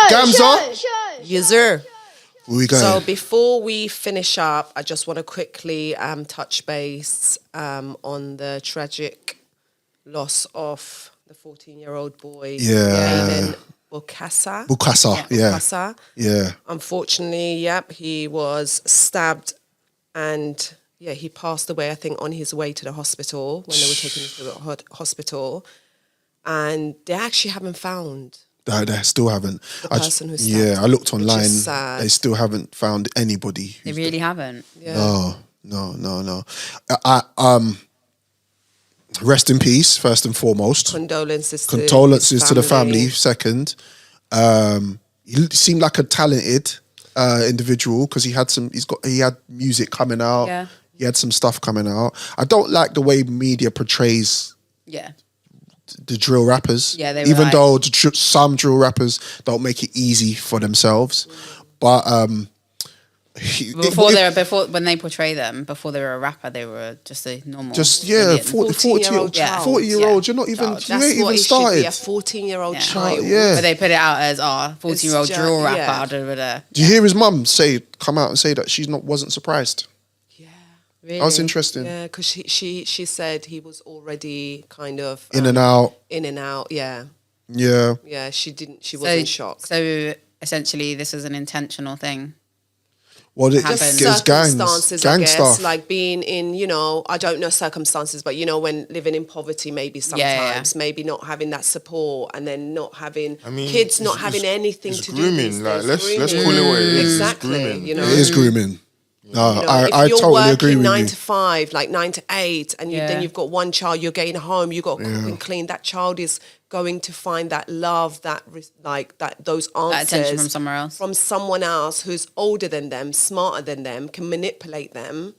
Gamza. Yes, sir. Where we going? So before we finish up, I just want to quickly touch base on the tragic loss of the 14-year-old boy, Kelyan Bokassa. Bokassa. Yeah. Unfortunately, he was stabbed and he passed away, I think, on his way to the hospital when they were taking him to the hospital. And they actually haven't found... They still haven't. The person who stabbed him, I looked online. Which is sad. They still haven't found anybody. They really haven't. Yeah. No. Rest in peace, first and foremost. Condolences to the family, second. He seemed like a talented individual because he had music coming out. Yeah. He had some stuff coming out. I don't like the way media portrays the drill rappers. Yeah, they were even like... though some drill rappers don't make it easy for themselves. But when they portray them, before they were a rapper, they were just a normal... 40-year-old child. 40-year-old, you're not even... That's you ain't what even started. Should be, a 14-year-old child. Yeah. But they put it out as, 14-year-old drill rapper. Do you hear his mum come out and say that wasn't surprised? Yeah. Really? That was interesting. Yeah, because she said he was already kind of... In and out, yeah. Yeah. Yeah, she wasn't shocked. So, essentially, this is an intentional thing. Well, it just circumstances, gang I guess, stuff. like being in, I don't know circumstances, but when living in poverty, maybe sometimes, maybe not having that support, and then not having kids, not having anything to grooming, do. Like, let's call it what it is. Exactly, It is grooming. No, I totally agree with you. 9 to 5, like 9 to 8, and then you've got one child, you're getting home, you've got to cook and clean. That child is going to find that love, those answers, that attention from somewhere else, from someone else who's older than them, smarter than them, can manipulate them.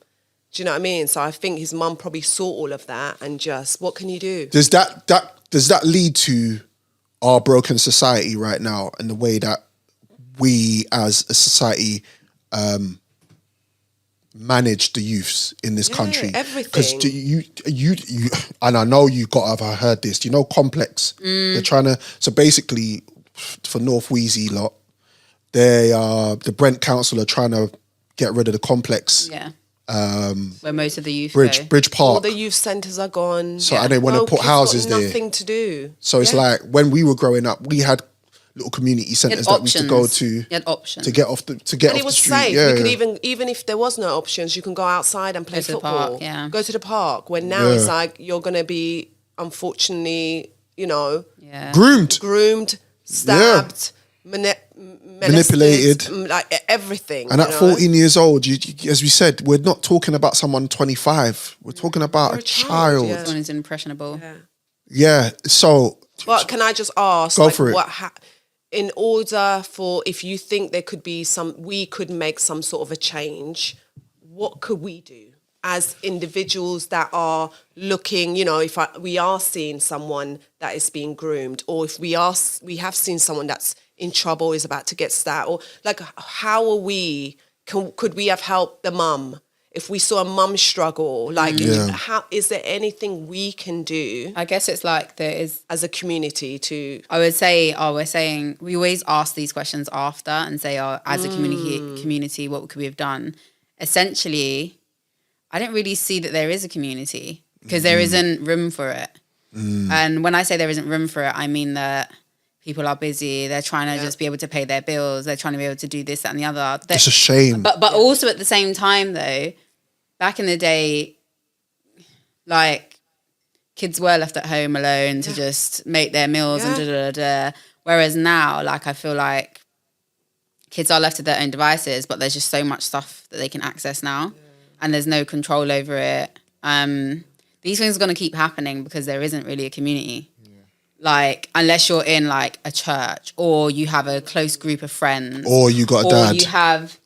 Do you know what I mean? So I think his mum probably saw all of that and just, what can you do? Does that lead to our broken society right now and the way that we as a society manage the youths in this country? Everything. Because you and I know you got to have heard this. Do you know Complex? They're trying to. So basically, for North Wheezy lot, the Brent Council are trying to get rid of the Complex. Yeah. Where most of the youth Bridge Park. All the youth centres are gone. So and they want to put houses there. Nothing to do. So it's like when we were growing up, we had little community centres that we used to go to. You had options to get off the street. And it was safe. You could even if there was no options, you can go outside and play football. Go to the park. When now it's like you're gonna be, unfortunately, groomed, stabbed, manipulated, like everything. And at 14 years old, you, as we said, we're not talking about someone 25. We're talking about a child. Someone who's impressionable. Yeah. So, but can I just ask? Go for it. In order for, if you think there could be we could make some sort of a change, what could we do as individuals that are looking, if we are seeing someone that is being groomed, or if we have seen someone that's in trouble, is about to get stabbed, or like, how are could we have helped the mum? If we saw a mum struggle, how is there anything we can do? I guess it's like there is, as a community, to... I would say, we always ask these questions after and say, as a community, what could we have done? Essentially, I don't really see that there is a community because there isn't room for it. And when I say there isn't room for it, I mean that people are busy. They're trying to just be able to pay their bills. They're trying to be able to do this, that, and the other. It's a shame. But also at the same time, though, back in the day, like, kids were left at home alone to just make their meals and da-da-da-da. Whereas now, like, I feel like kids are left to their own devices, but there's just so much stuff that they can access now. And there's no control over it. These things are going to keep happening because there isn't really a community. Like, unless you're in, like, a church or you have a close group of friends. Or you got a dad. Or you have...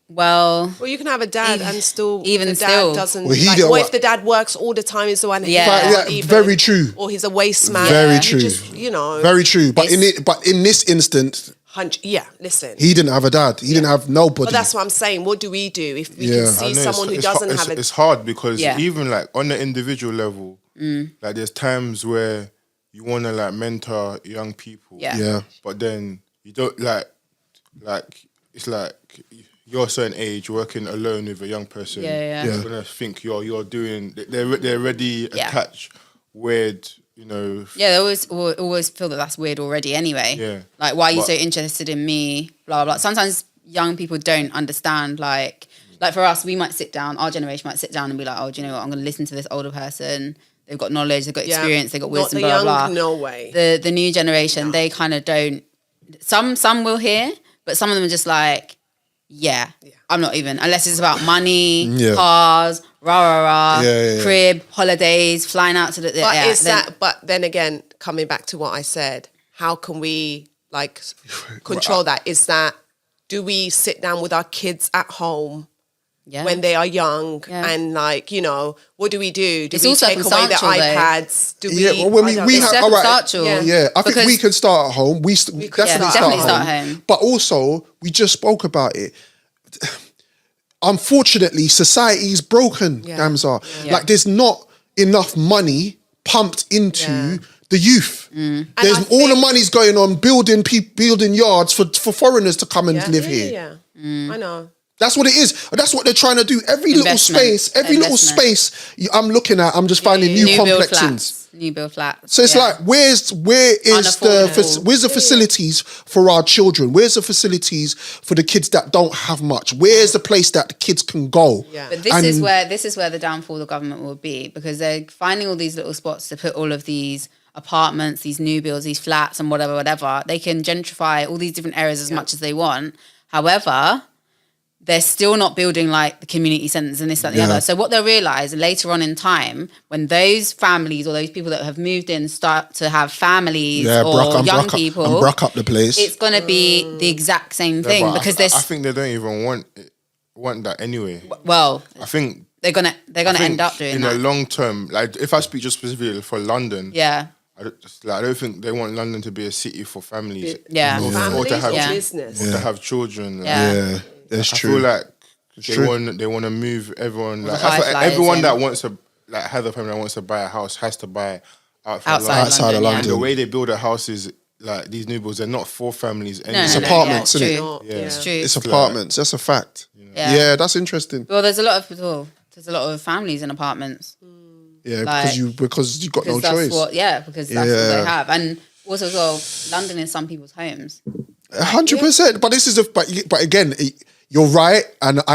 Well, you can have a dad and still even the dad doesn't. Well, what if the dad works all the time? Is the one? Very true. Or he's a waste man. Very true. Very true. But in this instance, listen. He didn't have a dad. He didn't have nobody. But that's what I'm saying. What do we do if we can see someone who doesn't have a? It's hard because even like on the individual level, like there's times where you want to like mentor young people. Yeah. But then you don't like it's like you're a certain age working alone with a young person. They're gonna think you're doing. They're already attached, weird. You know. Yeah, they always feel that that's weird already. Anyway. Yeah. Like, why are you so interested in me? Blah blah. Sometimes young people don't understand. Like for us, we might sit down. Our generation might sit down and be like, oh, do you know what? I'm going to listen to this older person. They've got knowledge. They've got experience. They've got wisdom. Not the blah young, blah. no way. The new generation, they kind of don't. Some will hear, but some of them are just like, I'm not even, unless it's about money, cars, crib, holidays, flying out to the. But then again, coming back to what I said, how can we like control that? Is that, do we sit down with our kids at home when they are young and like, you know, what do we do? Do we take away their iPads? Do we? Yeah, well, when we have, all right, I think we can start at home. We definitely start at home. But also, we just spoke about it. Unfortunately, society's broken, Gamza. Like, there's not enough money pumped into the youth. There's all the money's going on building yards for foreigners to come and live here. I know. That's what it is. That's what they're trying to do. Every little space, I'm looking at, I'm just finding new complexes. New build flats. So it's like, where is the facilities for our children? Where's the facilities for the kids that don't have much? Where's the place that the kids can go? Yeah. But this is where the downfall of the government will be, because they're finding all these little spots to put all of these apartments, these new builds, these flats and whatever. They can gentrify all these different areas as much as they want. However, they're still not building like the community centres and this, that, and the other. So what they'll realise later on in time, when those families or those people that have moved in start to have families or young people, and bruck up the place, it's going to be the exact same thing, because I think they don't even want that anyway. Well, I think they're gonna end up doing in that the long term. Like, if I speak just specifically for London, I don't think they want London to be a city for families. Or to have business, or to have children. That's true. I feel like they want to move everyone. Like, everyone that wants to have a family that wants to buy a house has to buy outside of London. And the way they build a house is like these new builds. They're not for families anymore. It's apartments, isn't it? It's true. It's apartments. That's a fact. Yeah, that's interesting. Well, there's a lot of families in apartments. Yeah, because you've got no choice. Because that's what they have. And also as well, London is some people's homes. 100%. But this is but again, you're right, but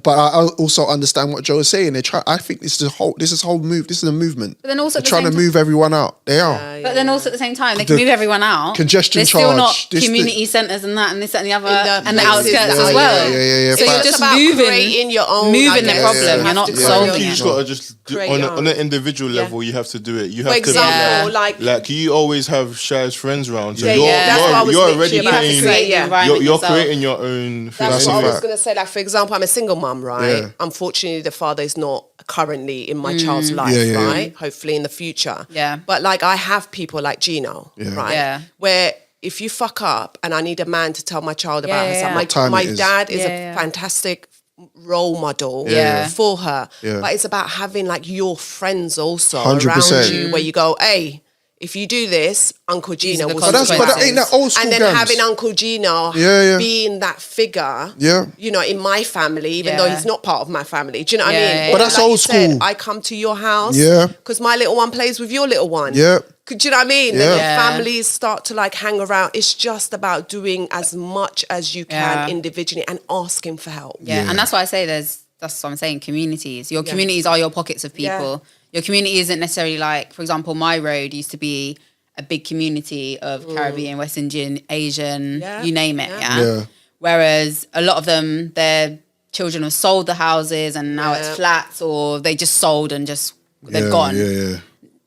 I also understand what Joe is saying. I think this is a whole move. This is a movement. But then also they're trying to move everyone out. They are. But then also at the same time, they can move everyone out. Congestion charge. There's still not community centres and that and this, that and the other, and the outskirts as well. Yeah. So you're just moving your own, moving the problem. You're not solving it. You just got to just do, on an individual level. You have to do it. You have for example, like you always have Shaz's friends around. So you're already paying. You're creating your own. That's what I was going to say. Like, for example, I'm a single mum, right? Yeah. Unfortunately, the father is not currently in my child's life, right? Hopefully in the future. Yeah. But like, I have people like Gino, right? Yeah. Where if you fuck up and I need a man to tell my child about herself, my dad is a fantastic role model for her. Yeah. But it's about having like your friends also 100%. Around you, where you go, hey, if you do this, Uncle Gino will. But that ain't that old school. And then having Uncle Gino being that figure, you know, in my family, even though he's not part of my family. Do you know what I mean? But that's like old school. I come to your house, because my little one plays with your little one. Yeah. Do you know what I mean? Then families start to like hang around. It's just about doing as much as you can individually and asking for help. Yeah, and that's why I say that's what I'm saying, communities. Your communities are your pockets of people. Your community isn't necessarily like, for example, my road used to be a big community of Caribbean, West Indian, Asian, you name it, Whereas a lot of them, their children have sold the houses and now it's flats, or they just sold and they've gone.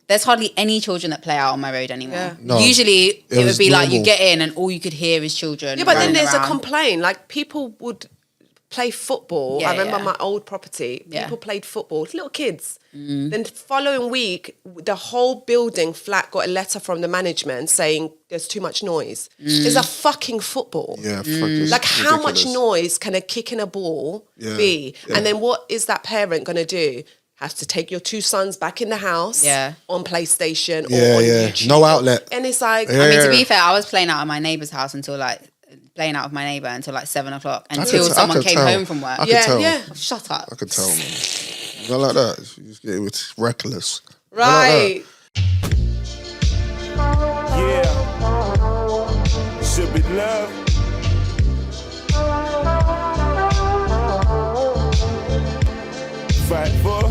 There's hardly any children that play out on my road anymore. Yeah. No, Usually it would be normal. Like you get in and all you could hear is children. Yeah, but then there's a complaint. Like, people would play football. I remember my old property. People played football, little kids. Then the following week, the whole building flat got a letter from the management saying there's too much noise. There's a fucking football. Like, how much noise can a kick in a ball be? And then what is that parent going to do? have to take your 2 sons back in the house on PlayStation or on YouTube. No outlet. And it's like... I mean, to be fair, I was playing out of my neighbour's house until like 7 o'clock until someone came home from work. I could tell. Shut up. I could tell, man. Not like that. It was reckless. Right. Yeah. Should be love. Fight for